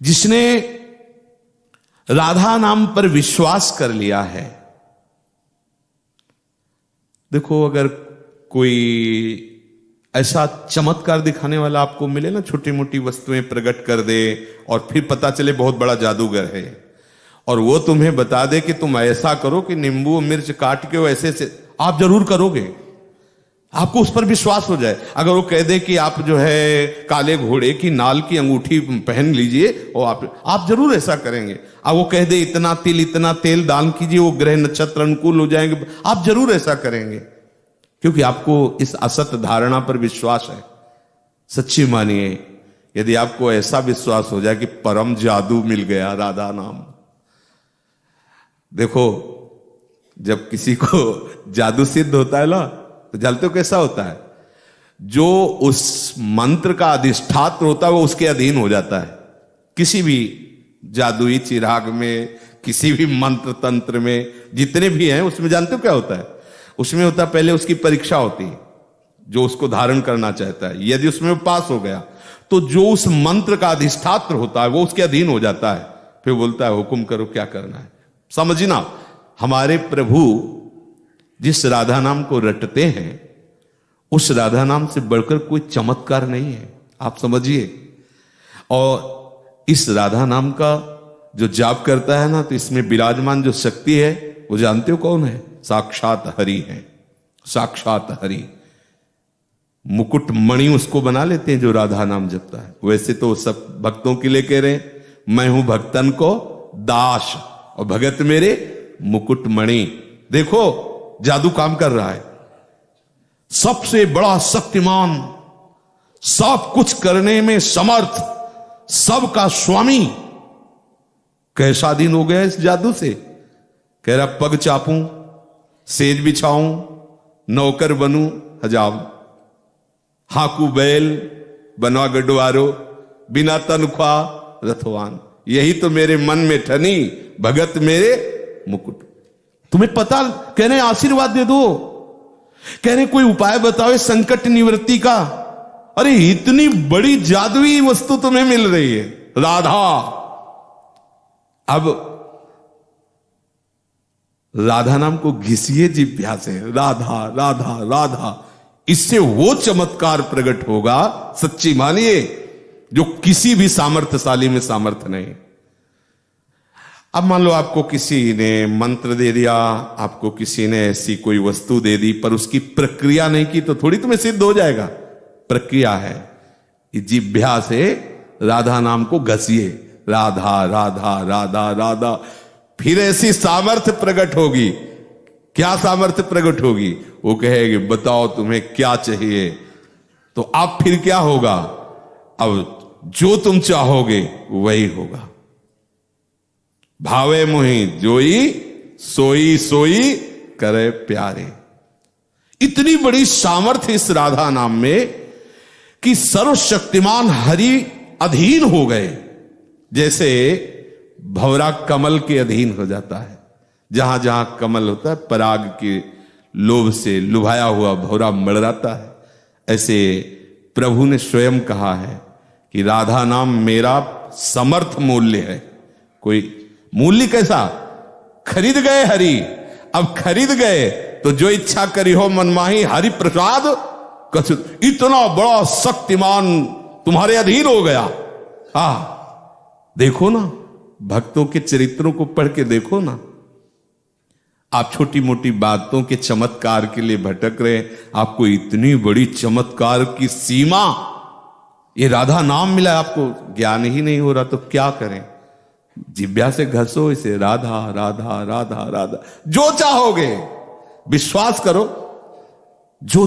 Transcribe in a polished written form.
जिसने राधा नाम पर विश्वास कर लिया है। देखो, अगर कोई ऐसा चमत्कार दिखाने वाला आपको मिले ना, छोटी मोटी वस्तुएं प्रकट कर दे और फिर पता चले बहुत बड़ा जादूगर है, और वो तुम्हें बता दे कि तुम ऐसा करो कि नींबू मिर्च काट के वैसे से, आप जरूर करोगे, आपको उस पर विश्वास हो जाए। अगर वो कह दे कि आप जो है काले घोड़े की नाल की अंगूठी पहन लीजिए और आप जरूर ऐसा करेंगे। अब वो कह दे इतना तेल दान कीजिए, वो ग्रह नक्षत्र अनुकूल हो जाएंगे, आप जरूर ऐसा करेंगे, क्योंकि आपको इस असत धारणा पर विश्वास है। सच्ची मानिए, यदि आपको ऐसा विश्वास हो जाए कि परम जादू मिल गया राधा नाम। देखो, जब किसी को जादू सिद्ध होता है ना, तो जानते हो कैसा होता है? जो उस मंत्र का अधिष्ठात्र होता है वो उसके अधीन हो जाता है। किसी भी जादुई चिराग में, किसी भी मंत्र तंत्र में, जितने भी हैं उसमें जानते हो क्या होता है? उसमें होता है पहले उसकी परीक्षा होती है, जो उसको धारण करना चाहता है। यदि उसमें वो पास हो गया तो जो उस मंत्र का अधिष्ठात्र होता है वो उसके अधीन हो जाता है, फिर बोलता है हुक्म करो क्या करना है। समझना, हमारे प्रभु जिस राधा नाम को रटते हैं उस राधा नाम से बढ़कर कोई चमत्कार नहीं है, आप समझिए। और इस राधा नाम का जो जाप करता है ना, तो इसमें विराजमान जो शक्ति है वो जानते हो कौन है? साक्षात हरि है, साक्षात हरि। मुकुट मणि उसको बना लेते हैं जो राधा नाम जपता है। वैसे तो सब भक्तों के लिए कह रहे हैं, मैं हूं भक्तन को दास और भगत मेरे मुकुट मणि। देखो, जादू काम कर रहा है। सबसे बड़ा शक्तिमान, सब कुछ करने में समर्थ, सबका स्वामी कैसा दिन हो गया इस जादू से। कह रहा पग चापूं, सेज बिछाऊं, नौकर बनूं हजाम, हाकू बैल बनवा गडवारो, बिना तनख्वाह रथवान। यही तो मेरे मन में ठनी, भगत मेरे मुकुट। तुम्हें पता, कह रहे आशीर्वाद दे दो, कह रहे कोई उपाय बताओ संकट निवृत्ति का। अरे इतनी बड़ी जादुई वस्तु तुम्हें मिल रही है, राधा। अब राधा नाम को घिसिए जिह्वा से, राधा राधा राधा, इससे वो चमत्कार प्रकट होगा, सच्ची मानिए, जो किसी भी सामर्थ्यशाली में सामर्थ्य नहीं। अब मान लो आपको किसी ने मंत्र दे दिया, आपको किसी ने ऐसी कोई वस्तु दे दी, पर उसकी प्रक्रिया नहीं की तो थोड़ी तुम्हें सिद्ध हो जाएगा। प्रक्रिया है, जिह्वा से राधा नाम को घसिए, राधा राधा राधा राधा, फिर ऐसी सामर्थ्य प्रकट होगी। क्या सामर्थ्य प्रकट होगी? वो कहेगी बताओ तुम्हें क्या चाहिए। तो अब फिर क्या होगा? अब जो तुम चाहोगे वही होगा। भावे मोहि जोई, सोई सोई करे प्यारे। इतनी बड़ी सामर्थ्य इस राधा नाम में कि सर्वशक्तिमान हरि अधीन हो गए। जैसे भंवरा कमल के अधीन हो जाता है, जहां जहां कमल होता है पराग के लोभ से लुभाया हुआ भंवरा मड़राता है। ऐसे प्रभु ने स्वयं कहा है कि राधा नाम मेरा समर्थ मूल्य है। कोई मूल्य कैसा? खरीद गए हरि। अब खरीद गए तो जो इच्छा करी हो मनमाही, हरि प्रसाद कछु, इतना बड़ा शक्तिमान तुम्हारे अधीन हो गया। देखो ना, भक्तों के चरित्रों को पढ़ के देखो ना। आप छोटी मोटी बातों के चमत्कार के लिए भटक रहे, आपको इतनी बड़ी चमत्कार की सीमा, ये राधा नाम मिला, आपको ज्ञान ही नहीं हो रहा तो क्या करें? जिह्वा से घसो इसे, राधा राधा राधा राधा, जो चाहोगे, विश्वास करो, जो